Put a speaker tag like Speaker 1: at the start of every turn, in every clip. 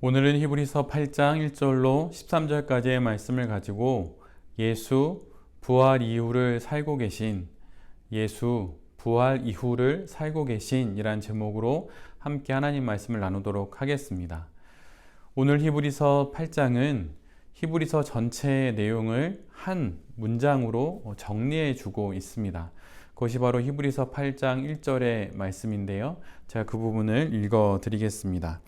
Speaker 1: 오늘은 히브리서 8장 1절로 13절까지의 말씀을 가지고 예수 부활 이후를 살고 계신 이란 제목으로 함께 하나님 말씀을 나누도록 하겠습니다. 오늘 히브리서 8장은 히브리서 전체의 내용을 한 문장으로 정리해 주고 있습니다. 그것이 바로 히브리서 8장 1절의 말씀인데요. 제가 그 부분을 읽어 드리겠습니다.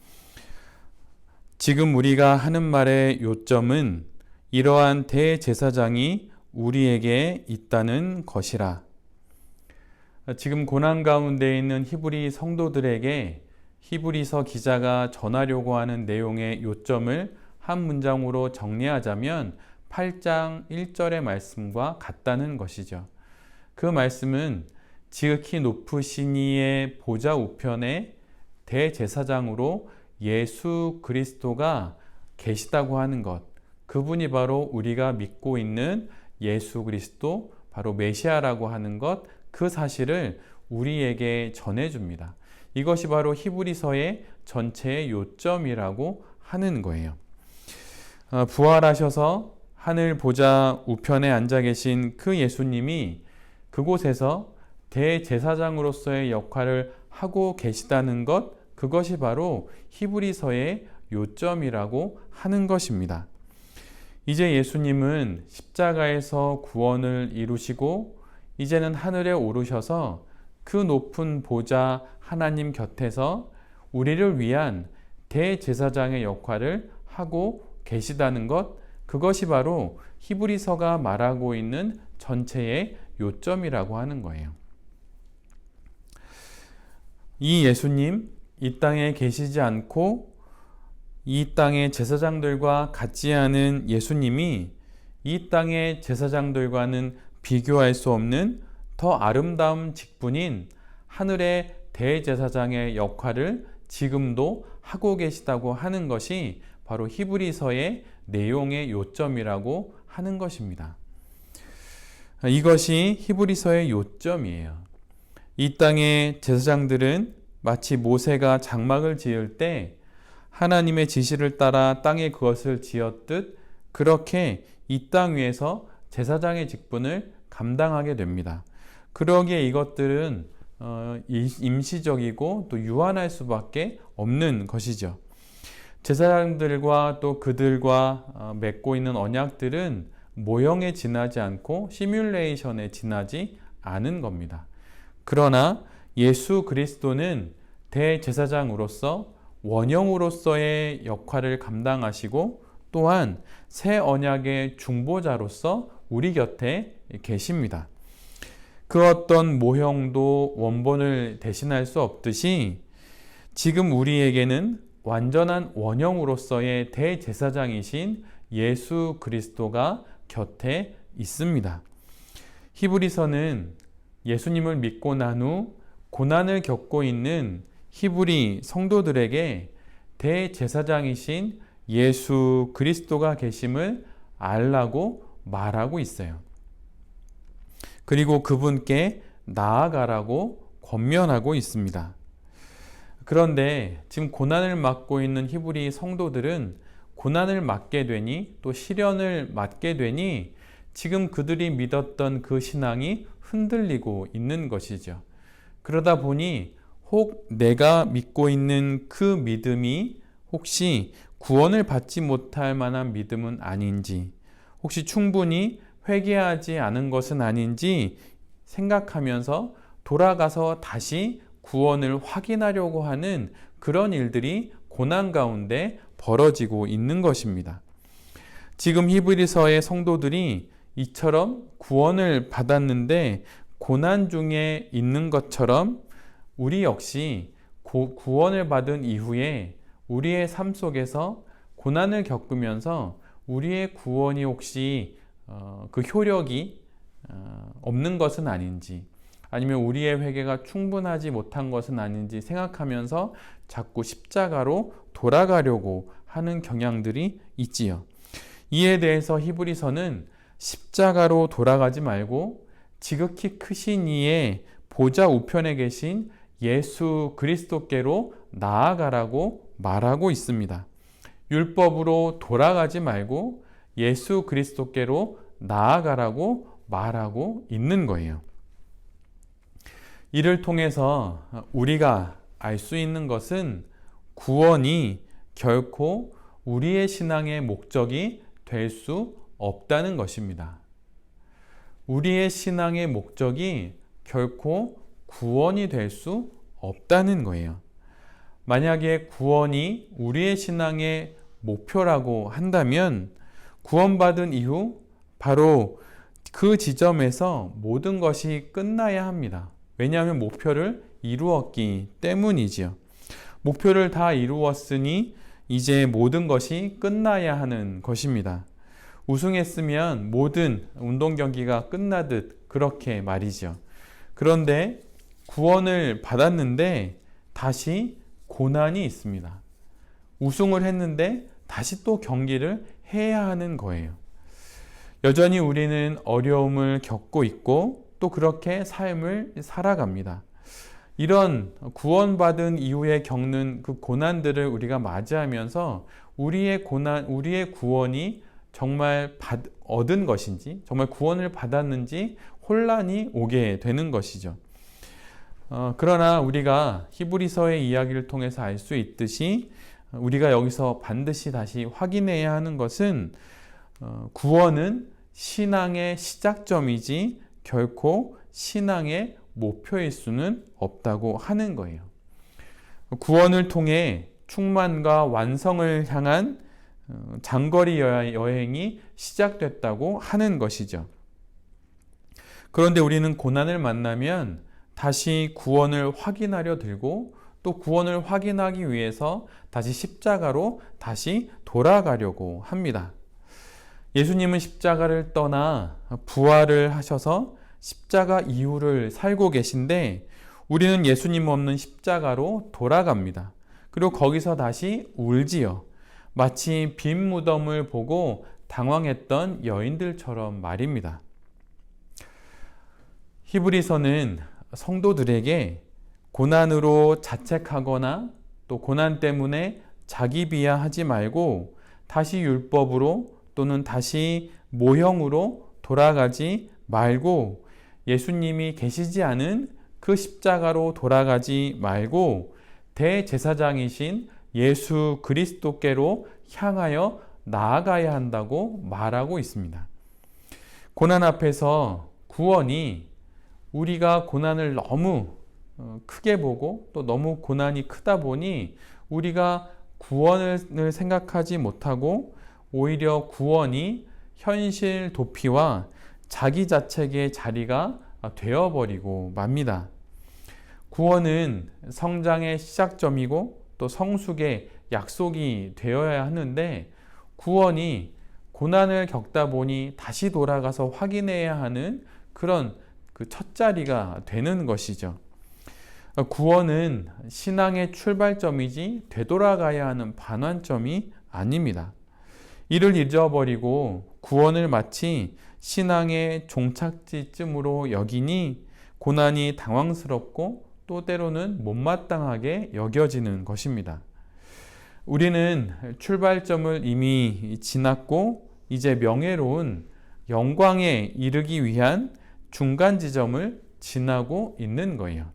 Speaker 1: 지금 우리가 하는 말의 요점은 이러한 대제사장이 우리에게 있다는 것이라. 지금 고난 가운데 있는 히브리 성도들에게 히브리서 기자가 전하려고 하는 내용의 요점을 한 문장으로 정리하자면 8장 1절의 말씀과 같다는 것이죠. 그 말씀은 지극히 높으신 이의 보좌 우편에 대제사장으로 예수 그리스도가 계시다고 하는 것, 그분이 바로 우리가 믿고 있는 예수 그리스도, 바로 메시아라고 하는 것, 그 사실을 우리에게 전해줍니다. 이것이 바로 히브리서의 전체의 요점이라고 하는 거예요. 부활하셔서 하늘 보좌 우편에 앉아 계신 그 예수님이 그곳에서 대제사장으로서의 역할을 하고 계시다는 것, 그것이 바로 히브리서의 요점이라고 하는 것입니다. 이제 예수님은 십자가에서 구원을 이루시고 이제는 하늘에 오르셔서 그 높은 보좌 하나님 곁에서 우리를 위한 대제사장의 역할을 하고 계시다는 것, 그것이 바로 히브리서가 말하고 있는 전체의 요점이라고 하는 거예요. 이 예수님, 이 땅에 계시지 않고 이 땅의 제사장들과 같지 않은 예수님이 이 땅의 제사장들과는 비교할 수 없는 더 아름다운 직분인 하늘의 대제사장의 역할을 지금도 하고 계시다고 하는 것이 바로 히브리서의 내용의 요점이라고 하는 것입니다. 이것이 히브리서의 요점이에요. 이 땅의 제사장들은 마치 모세가 장막을 지을 때 하나님의 지시를 따라 땅에 그것을 지었듯 그렇게 이 땅 위에서 제사장의 직분을 감당하게 됩니다. 그러기에 이것들은 임시적이고 또 유한할 수밖에 없는 것이죠. 제사장들과 또 그들과 맺고 있는 언약들은 모형에 지나지 않고 시뮬레이션에 지나지 않은 겁니다. 그러나 예수 그리스도는 대제사장으로서 원형으로서의 역할을 감당하시고 또한 새 언약의 중보자로서 우리 곁에 계십니다. 그 어떤 모형도 원본을 대신할 수 없듯이 지금 우리에게는 완전한 원형으로서의 대제사장이신 예수 그리스도가 곁에 있습니다. 히브리서는 예수님을 믿고 난 후 고난을 겪고 있는 히브리 성도들에게 대제사장이신 예수 그리스도가 계심을 알라고 말하고 있어요. 그리고 그분께 나아가라고 권면하고 있습니다. 그런데 지금 고난을 맞고 있는 히브리 성도들은 고난을 맞게 되니 또 시련을 맞게 되니 지금 그들이 믿었던 그 신앙이 흔들리고 있는 것이죠. 그러다 보니 혹 내가 믿고 있는 그 믿음이 혹시 구원을 받지 못할 만한 믿음은 아닌지, 혹시 충분히 회개하지 않은 것은 아닌지 생각하면서 돌아가서 다시 구원을 확인하려고 하는 그런 일들이 고난 가운데 벌어지고 있는 것입니다. 지금 히브리서의 성도들이 이처럼 구원을 받았는데 고난 중에 있는 것처럼 우리 역시 구원을 받은 이후에 우리의 삶 속에서 고난을 겪으면서 우리의 구원이 혹시 그 효력이 없는 것은 아닌지, 아니면 우리의 회개가 충분하지 못한 것은 아닌지 생각하면서 자꾸 십자가로 돌아가려고 하는 경향들이 있지요. 이에 대해서 히브리서는 십자가로 돌아가지 말고 지극히 크신 이의 보좌 우편에 계신 예수 그리스도께로 나아가라고 말하고 있습니다. 율법으로 돌아가지 말고 예수 그리스도께로 나아가라고 말하고 있는 거예요. 이를 통해서 우리가 알 수 있는 것은 구원이 결코 우리의 신앙의 목적이 될 수 없다는 것입니다. 우리의 신앙의 목적이 결코 구원이 될 수 없다는 거예요. 만약에 구원이 우리의 신앙의 목표라고 한다면 구원받은 이후 바로 그 지점에서 모든 것이 끝나야 합니다. 왜냐하면 목표를 이루었기 때문이지요. 목표를 다 이루었으니 이제 모든 것이 끝나야 하는 것입니다. 우승했으면 모든 운동 경기가 끝나듯 그렇게 말이죠. 그런데 구원을 받았는데 다시 고난이 있습니다. 우승을 했는데 다시 또 경기를 해야 하는 거예요. 여전히 우리는 어려움을 겪고 있고 또 그렇게 삶을 살아갑니다. 이런 구원받은 이후에 겪는 그 고난들을 우리가 맞이하면서 우리의 구원이 정말 얻은 것인지, 정말 구원을 받았는지 혼란이 오게 되는 것이죠. 그러나 우리가 히브리서의 이야기를 통해서 알 수 있듯이 우리가 여기서 반드시 다시 확인해야 하는 것은 구원은 신앙의 시작점이지 결코 신앙의 목표일 수는 없다고 하는 거예요. 구원을 통해 충만과 완성을 향한 장거리 여행이 시작됐다고 하는 것이죠. 그런데 우리는 고난을 만나면 다시 구원을 확인하려 들고 또 구원을 확인하기 위해서 다시 십자가로 다시 돌아가려고 합니다. 예수님은 십자가를 떠나 부활을 하셔서 십자가 이후를 살고 계신데 우리는 예수님 없는 십자가로 돌아갑니다. 그리고 거기서 다시 울지요. 마치 빈 무덤을 보고 당황했던 여인들처럼 말입니다. 히브리서는 성도들에게 고난으로 자책하거나 또 고난 때문에 자기 비하하지 말고 다시 율법으로 또는 다시 모형으로 돌아가지 말고 예수님이 계시지 않은 그 십자가로 돌아가지 말고 대제사장이신 예수 그리스도께로 향하여 나아가야 한다고 말하고 있습니다. 고난 앞에서 구원이 우리가 고난을 너무 크게 보고 또 너무 고난이 크다 보니 우리가 구원을 생각하지 못하고 오히려 구원이 현실 도피와 자기 자책의 자리가 되어버리고 맙니다. 구원은 성장의 시작점이고 또 성숙의 약속이 되어야 하는데 구원이 고난을 겪다 보니 다시 돌아가서 확인해야 하는 그런 그 첫 자리가 되는 것이죠. 구원은 신앙의 출발점이지 되돌아가야 하는 반환점이 아닙니다. 이를 잊어버리고 구원을 마치 신앙의 종착지쯤으로 여기니 고난이 당황스럽고 또 때로는 못마땅하게 여겨지는 것입니다. 우리는 출발점을 이미 지났고 이제 명예로운 영광에 이르기 위한 중간 지점을 지나고 있는 거예요.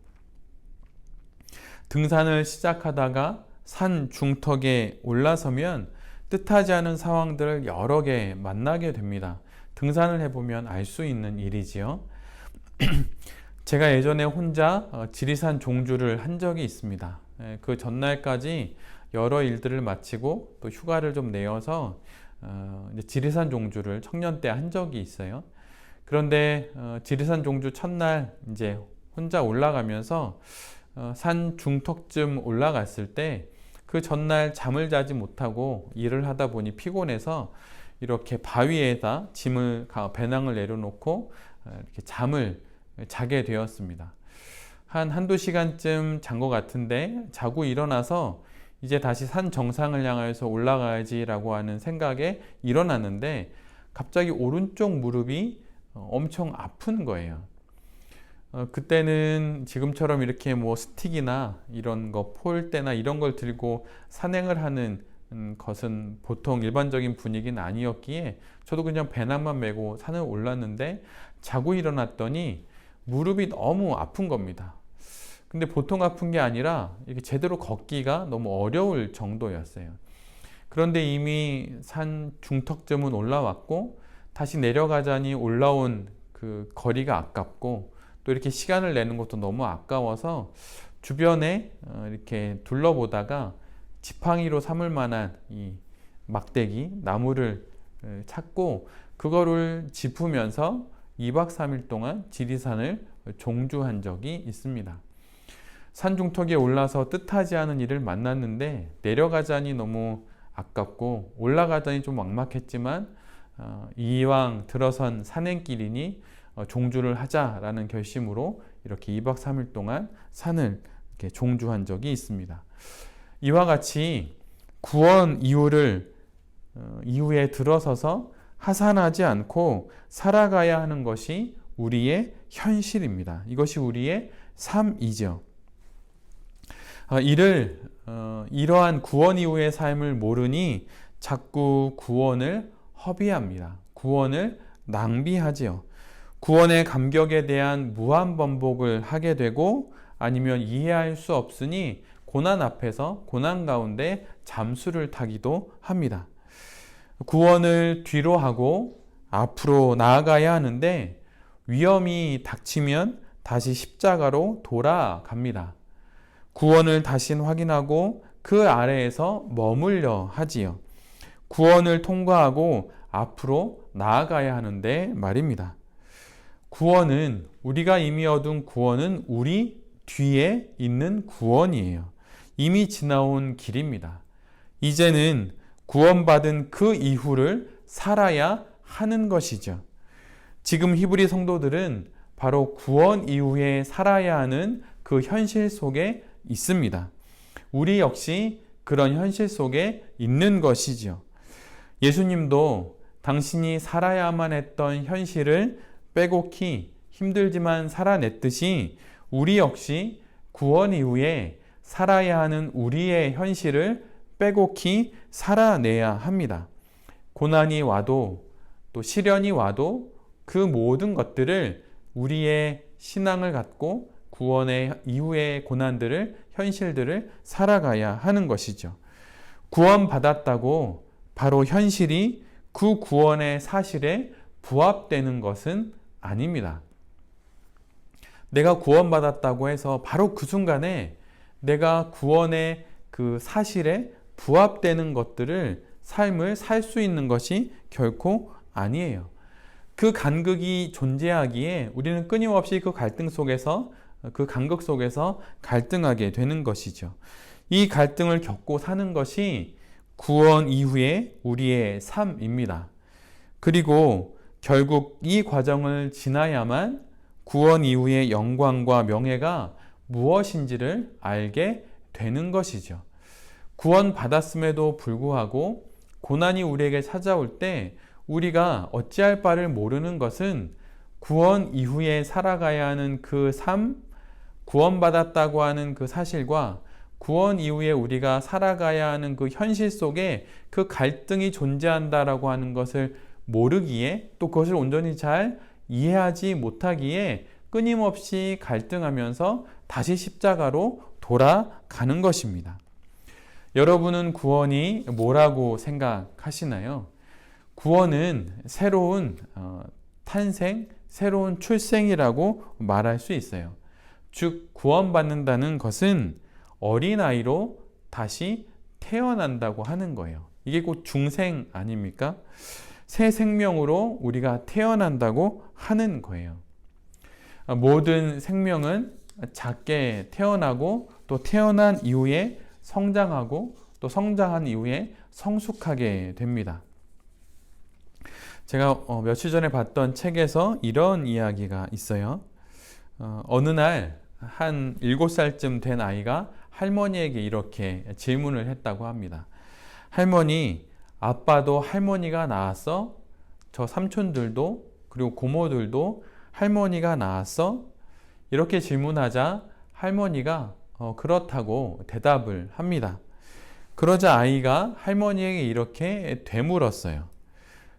Speaker 1: 등산을 시작하다가 산 중턱에 올라서면 뜻하지 않은 상황들을 여러 개 만나게 됩니다. 등산을 해보면 알 수 있는 일이지요. 제가 예전에 혼자 지리산 종주를 한 적이 있습니다. 그 전날까지 여러 일들을 마치고 또 휴가를 좀 내어서 지리산 종주를 청년 때 한 적이 있어요. 그런데 지리산 종주 첫날 이제 혼자 올라가면서 산 중턱쯤 올라갔을 때 그 전날 잠을 자지 못하고 일을 하다 보니 피곤해서 이렇게 바위에다 배낭을 내려놓고 이렇게 잠을 자게 되었습니다. 한두 시간쯤 잔 것 같은데 자고 일어나서 이제 다시 산 정상을 향해서 올라가야지라고 하는 생각에 일어났는데 갑자기 오른쪽 무릎이 엄청 아픈 거예요. 그때는 지금처럼 이렇게 뭐 스틱이나 이런 거 폴대나 이런 걸 들고 산행을 하는 것은 보통 일반적인 분위기는 아니었기에 저도 그냥 배낭만 메고 산을 올랐는데 자고 일어났더니 무릎이 너무 아픈 겁니다. 근데 보통 아픈 게 아니라 이렇게 제대로 걷기가 너무 어려울 정도였어요. 그런데 이미 산 중턱쯤은 올라왔고 다시 내려가자니 올라온 그 거리가 아깝고 또 이렇게 시간을 내는 것도 너무 아까워서 주변에 이렇게 둘러보다가 지팡이로 삼을 만한 이 막대기, 나무를 찾고 그거를 짚으면서 2박 3일 동안 지리산을 종주한 적이 있습니다. 산중턱에 올라서 뜻하지 않은 일을 만났는데 내려가자니 너무 아깝고 올라가자니 좀 막막했지만 이왕 들어선 산행길이니 종주를 하자라는 결심으로 이렇게 2박 3일 동안 산을 이렇게 종주한 적이 있습니다. 이와 같이 구원 이후에 들어서서 하산하지 않고 살아가야 하는 것이 우리의 현실입니다. 이것이 우리의 삶이죠. 이러한 구원 이후의 삶을 모르니 자꾸 구원을 허비합니다. 구원을 낭비하지요. 구원의 감격에 대한 무한 번복을 하게 되고 아니면 이해할 수 없으니 고난 앞에서 고난 가운데 잠수를 타기도 합니다. 구원을 뒤로 하고 앞으로 나아가야 하는데 위험이 닥치면 다시 십자가로 돌아갑니다. 구원을 다시 확인하고 그 아래에서 머물려 하지요. 구원을 통과하고 앞으로 나아가야 하는데 말입니다. 구원은 우리가 이미 얻은 구원은 우리 뒤에 있는 구원이에요. 이미 지나온 길입니다. 이제는 구원받은 그 이후를 살아야 하는 것이죠. 지금 히브리 성도들은 바로 구원 이후에 살아야 하는 그 현실 속에 있습니다. 우리 역시 그런 현실 속에 있는 것이죠. 예수님도 당신이 살아야만 했던 현실을 빼곡히 힘들지만 살아냈듯이 우리 역시 구원 이후에 살아야 하는 우리의 현실을 빼곡히 살아내야 합니다. 고난이 와도 또 시련이 와도 그 모든 것들을 우리의 신앙을 갖고 구원의 이후의 고난들을 현실들을 살아가야 하는 것이죠. 구원받았다고 바로 현실이 그 구원의 사실에 부합되는 것은 아닙니다. 내가 구원받았다고 해서 바로 그 순간에 내가 구원의 그 사실에 부합되는 것들을 삶을 살 수 있는 것이 결코 아니에요. 그 간극이 존재하기에 우리는 끊임없이 그 갈등 속에서 그 간극 속에서 갈등하게 되는 것이죠. 이 갈등을 겪고 사는 것이 구원 이후의 우리의 삶입니다. 그리고 결국 이 과정을 지나야만 구원 이후의 영광과 명예가 무엇인지를 알게 되는 것이죠. 구원 받았음에도 불구하고 고난이 우리에게 찾아올 때 우리가 어찌할 바를 모르는 것은 구원 이후에 살아가야 하는 그 삶, 구원받았다고 하는 그 사실과 구원 이후에 우리가 살아가야 하는 그 현실 속에 그 갈등이 존재한다라고 하는 것을 모르기에 또 그것을 온전히 잘 이해하지 못하기에 끊임없이 갈등하면서 다시 십자가로 돌아가는 것입니다. 여러분은 구원이 뭐라고 생각하시나요? 구원은 새로운 탄생, 새로운 출생이라고 말할 수 있어요. 즉, 구원받는다는 것은 어린아이로 다시 태어난다고 하는 거예요. 이게 곧 중생 아닙니까? 새 생명으로 우리가 태어난다고 하는 거예요. 모든 생명은 작게 태어나고 또 태어난 이후에 성장하고 또 성장한 이후에 성숙하게 됩니다. 제가 며칠 전에 봤던 책에서 이런 이야기가 있어요. 어느 날 한 7살쯤 된 아이가 할머니에게 이렇게 질문을 했다고 합니다. 할머니, 아빠도 할머니가 낳았어? 저 삼촌들도 그리고 고모들도 할머니가 낳았어? 이렇게 질문하자 할머니가 그렇다고 대답을 합니다. 그러자 아이가 할머니에게 이렇게 되물었어요.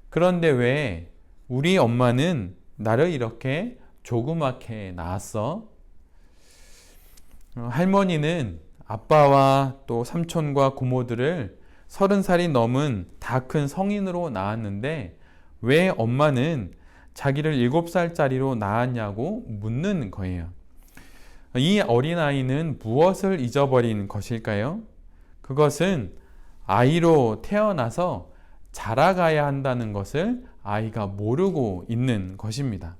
Speaker 1: 그런데 왜 우리 엄마는 나를 이렇게 조그맣게 낳았어? 할머니는 아빠와 또 삼촌과 고모들을 30살이 넘은 다 큰 성인으로 낳았는데 왜 엄마는 자기를 7살짜리로 낳았냐고 묻는 거예요. 이 어린아이는 무엇을 잊어버린 것일까요? 그것은 아이로 태어나서 자라가야 한다는 것을 아이가 모르고 있는 것입니다.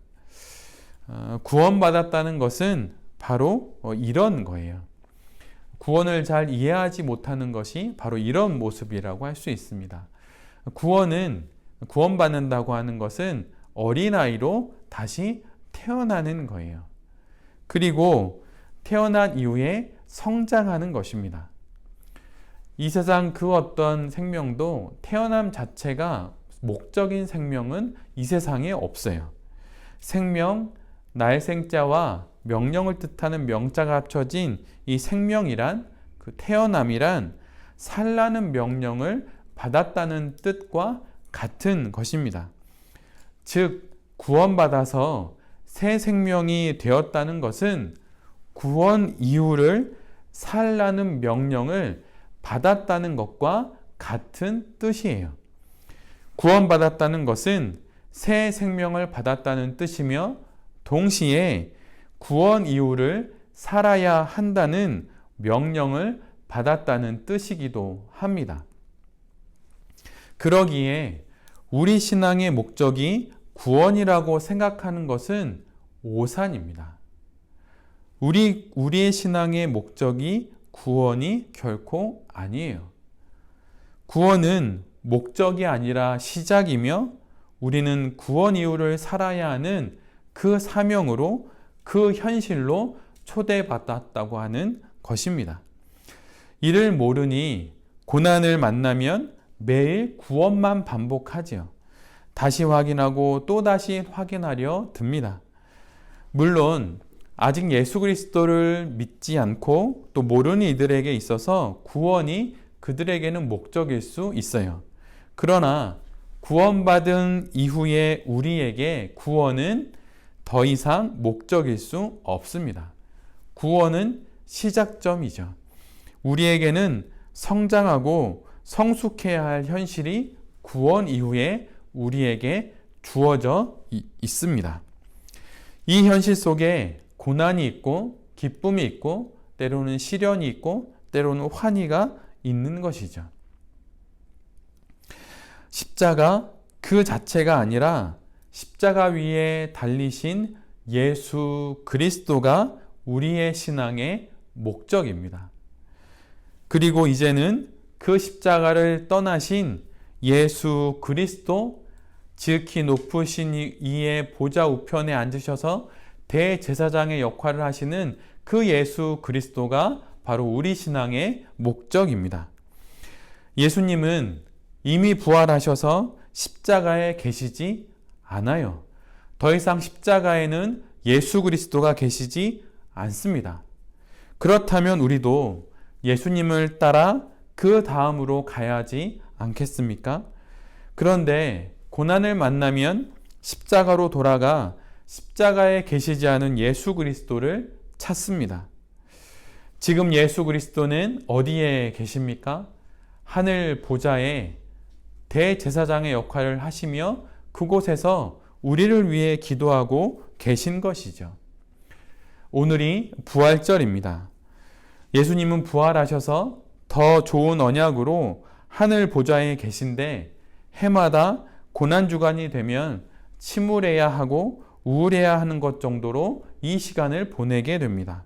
Speaker 1: 구원받았다는 것은 바로 이런 거예요. 구원을 잘 이해하지 못하는 것이 바로 이런 모습이라고 할 수 있습니다. 구원받는다고 하는 것은 어린아이로 다시 태어나는 거예요. 그리고 태어난 이후에 성장하는 것입니다. 이 세상 그 어떤 생명도 태어남 자체가 목적인 생명은 이 세상에 없어요. 생명, 날생자와 명령을 뜻하는 명자가 합쳐진 이 생명이란, 그 태어남이란 살라는 명령을 받았다는 뜻과 같은 것입니다. 즉, 구원받아서 새 생명이 되었다는 것은 구원 이후를 살라는 명령을 받았다는 것과 같은 뜻이에요. 구원받았다는 것은 새 생명을 받았다는 뜻이며 동시에 구원 이후를 살아야 한다는 명령을 받았다는 뜻이기도 합니다. 그러기에 우리 신앙의 목적이 구원이라고 생각하는 것은 오산입니다. 우리의 신앙의 목적이 구원이 결코 아니에요. 구원은 목적이 아니라 시작이며 우리는 구원 이후를 살아야 하는 그 사명으로, 그 현실로 초대받았다고 하는 것입니다. 이를 모르니 고난을 만나면 매일 구원만 반복하지요. 다시 확인하고 또다시 확인하려 듭니다. 물론 아직 예수 그리스도를 믿지 않고 또 모르는 이들에게 있어서 구원이 그들에게는 목적일 수 있어요. 그러나 구원받은 이후에 우리에게 구원은 더 이상 목적일 수 없습니다. 구원은 시작점이죠. 우리에게는 성장하고 성숙해야 할 현실이 구원 이후에 우리에게 주어져 있습니다. 이 현실 속에 고난이 있고 기쁨이 있고 때로는 시련이 있고 때로는 환희가 있는 것이죠. 십자가 그 자체가 아니라 십자가 위에 달리신 예수 그리스도가 우리의 신앙의 목적입니다. 그리고 이제는 그 십자가를 떠나신 예수 그리스도, 지극히 높으신 이의 보좌 우편에 앉으셔서 대제사장의 역할을 하시는 그 예수 그리스도가 바로 우리 신앙의 목적입니다. 예수님은 이미 부활하셔서 십자가에 계시지 않아요. 더 이상 십자가에는 예수 그리스도가 계시지 않습니다. 그렇다면 우리도 예수님을 따라 그 다음으로 가야 하지 않겠습니까? 그런데 고난을 만나면 십자가로 돌아가 십자가에 계시지 않은 예수 그리스도를 찾습니다. 지금 예수 그리스도는 어디에 계십니까? 하늘 보좌에 대제사장의 역할을 하시며 그곳에서 우리를 위해 기도하고 계신 것이죠. 오늘이 부활절입니다. 예수님은 부활하셔서 더 좋은 언약으로 하늘 보좌에 계신데 해마다 고난주간이 되면 침울해야 하고 우울해야 하는 것 정도로 이 시간을 보내게 됩니다.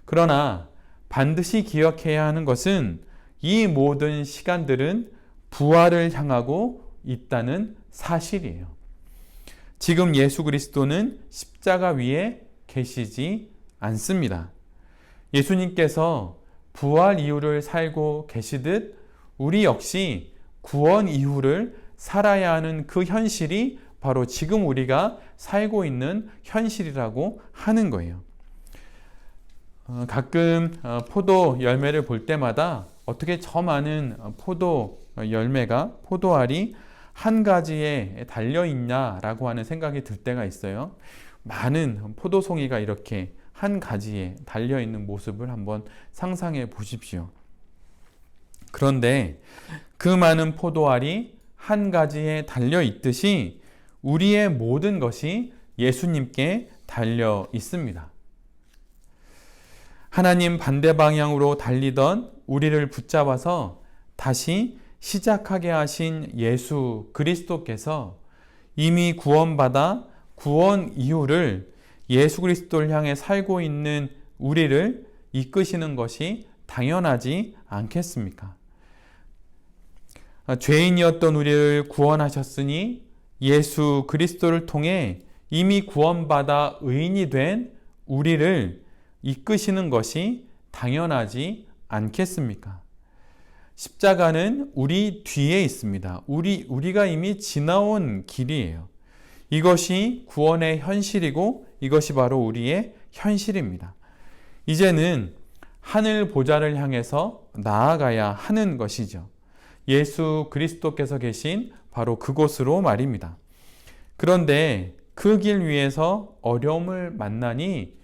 Speaker 1: 그러나 반드시 기억해야 하는 것은 이 모든 시간들은 부활을 향하고 있다는 사실이에요. 지금 예수 그리스도는 십자가 위에 계시지 않습니다. 예수님께서 부활 이후를 살고 계시듯 우리 역시 구원 이후를 살아야 하는 그 현실이 바로 지금 우리가 살고 있는 현실이라고 하는 거예요. 가끔 포도 열매를 볼 때마다 어떻게 저 많은 포도 열매가, 포도알이 한 가지에 달려있냐라고 하는 생각이 들 때가 있어요. 많은 포도송이가 이렇게 한 가지에 달려있는 모습을 한번 상상해 보십시오. 그런데 그 많은 포도알이 한 가지에 달려있듯이 우리의 모든 것이 예수님께 달려 있습니다. 하나님 반대 방향으로 달리던 우리를 붙잡아서 다시 시작하게 하신 예수 그리스도께서 이미 구원받아 구원 이후를 예수 그리스도를 향해 살고 있는 우리를 이끄시는 것이 당연하지 않겠습니까? 죄인이었던 우리를 구원하셨으니 예수 그리스도를 통해 이미 구원받아 의인이 된 우리를 이끄시는 것이 당연하지 않겠습니까? 십자가는 우리 뒤에 있습니다. 우리가 이미 지나온 길이에요. 이것이 구원의 현실이고 이것이 바로 우리의 현실입니다. 이제는 하늘 보좌를 향해서 나아가야 하는 것이죠. 예수 그리스도께서 계신 바로 그곳으로 말입니다. 그런데 그 길 위에서 어려움을 만나니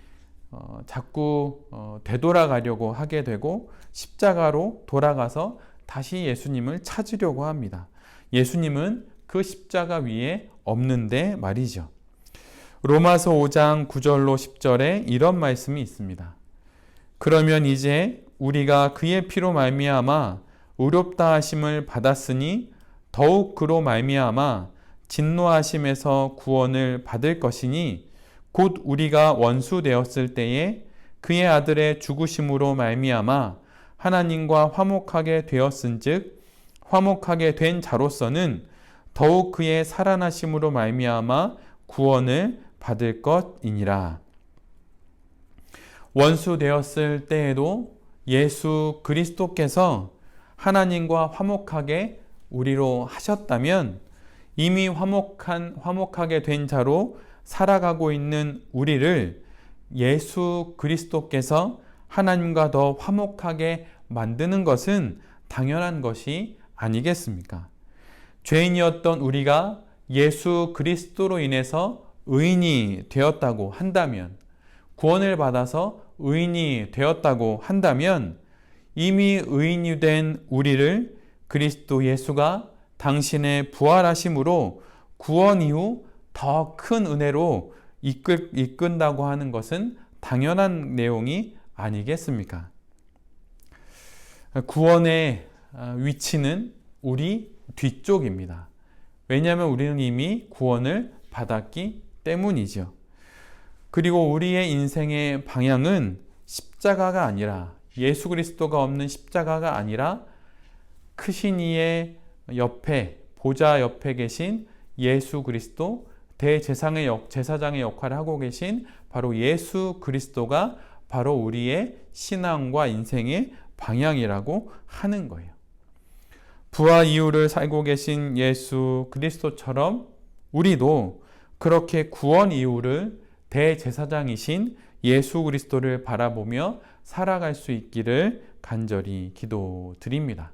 Speaker 1: 자꾸 되돌아가려고 하게 되고 십자가로 돌아가서 다시 예수님을 찾으려고 합니다. 예수님은 그 십자가 위에 없는데 말이죠. 로마서 5장 9절로 10절에 이런 말씀이 있습니다. 그러면 이제 우리가 그의 피로 말미암아 의롭다 하심을 받았으니 더욱 그로 말미암아 진노하심에서 구원을 받을 것이니 곧 우리가 원수 되었을 때에 그의 아들의 죽으심으로 말미암아 하나님과 화목하게 되었은즉 화목하게 된 자로서는 더욱 그의 살아나심으로 말미암아 구원을 받을 것이니라. 원수 되었을 때에도 예수 그리스도께서 하나님과 화목하게 우리로 하셨다면 이미 화목하게 된 자로 살아가고 있는 우리를 예수 그리스도께서 하나님과 더 화목하게 만드는 것은 당연한 것이 아니겠습니까? 죄인이었던 우리가 예수 그리스도로 인해서 의인이 되었다고 한다면, 구원을 받아서 의인이 되었다고 한다면 이미 의인이 된 우리를 그리스도 예수가 당신의 부활하심으로 구원 이후 더 큰 은혜로 이끈다고 하는 것은 당연한 내용이 아니겠습니까? 구원의 위치는 우리 뒤쪽입니다. 왜냐하면 우리는 이미 구원을 받았기 때문이죠. 그리고 우리의 인생의 방향은 십자가가 아니라, 예수 그리스도가 없는 십자가가 아니라 크신 이의 옆에, 보좌 옆에 계신 예수 그리스도, 제사장의 역할을 하고 계신 바로 예수 그리스도가 바로 우리의 신앙과 인생의 방향이라고 하는 거예요. 부활 이후를 살고 계신 예수 그리스도처럼 우리도 그렇게 구원 이후를 대제사장이신 예수 그리스도를 바라보며 살아갈 수 있기를 간절히 기도드립니다.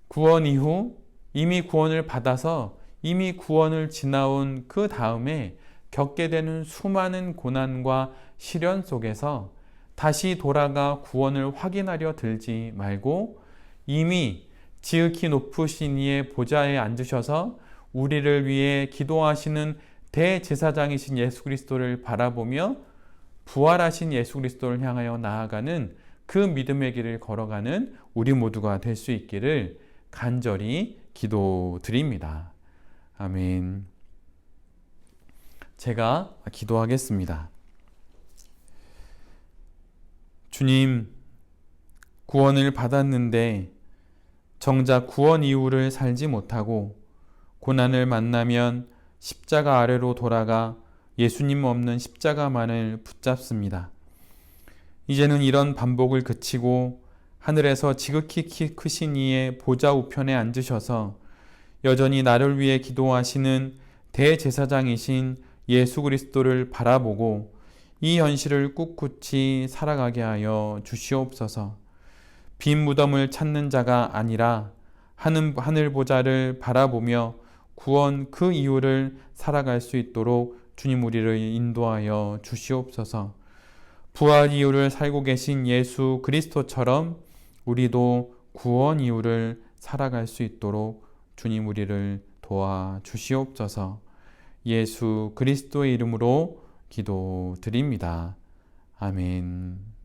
Speaker 1: 구원 이후 이미 구원을 받아서 이미 구원을 지나온 그 다음에 겪게 되는 수많은 고난과 시련 속에서 다시 돌아가 구원을 확인하려 들지 말고 이미 지극히 높으신 이의 보좌에 앉으셔서 우리를 위해 기도하시는 대제사장이신 예수 그리스도를 바라보며 부활하신 예수 그리스도를 향하여 나아가는 그 믿음의 길을 걸어가는 우리 모두가 될 수 있기를 간절히 기도드립니다. 아멘. 제가 기도하겠습니다. 주님, 구원을 받았는데 정작 구원 이후를 살지 못하고 고난을 만나면 십자가 아래로 돌아가 예수님 없는 십자가만을 붙잡습니다. 이제는 이런 반복을 그치고 하늘에서 지극히 키 크신 이의 보좌 우편에 앉으셔서 여전히 나를 위해 기도하시는 대제사장이신 예수 그리스도를 바라보고 이 현실을 꿋꿋이 살아가게 하여 주시옵소서. 빈 무덤을 찾는 자가 아니라 하늘 보좌를 바라보며 구원 그 이유를 살아갈 수 있도록 주님 우리를 인도하여 주시옵소서. 부활 이유를 살고 계신 예수 그리스도처럼 우리도 구원 이유를 살아갈 수 있도록 주님 우리를 도와 주시옵소서. 예수 그리스도의 이름으로 기도드립니다. 아멘.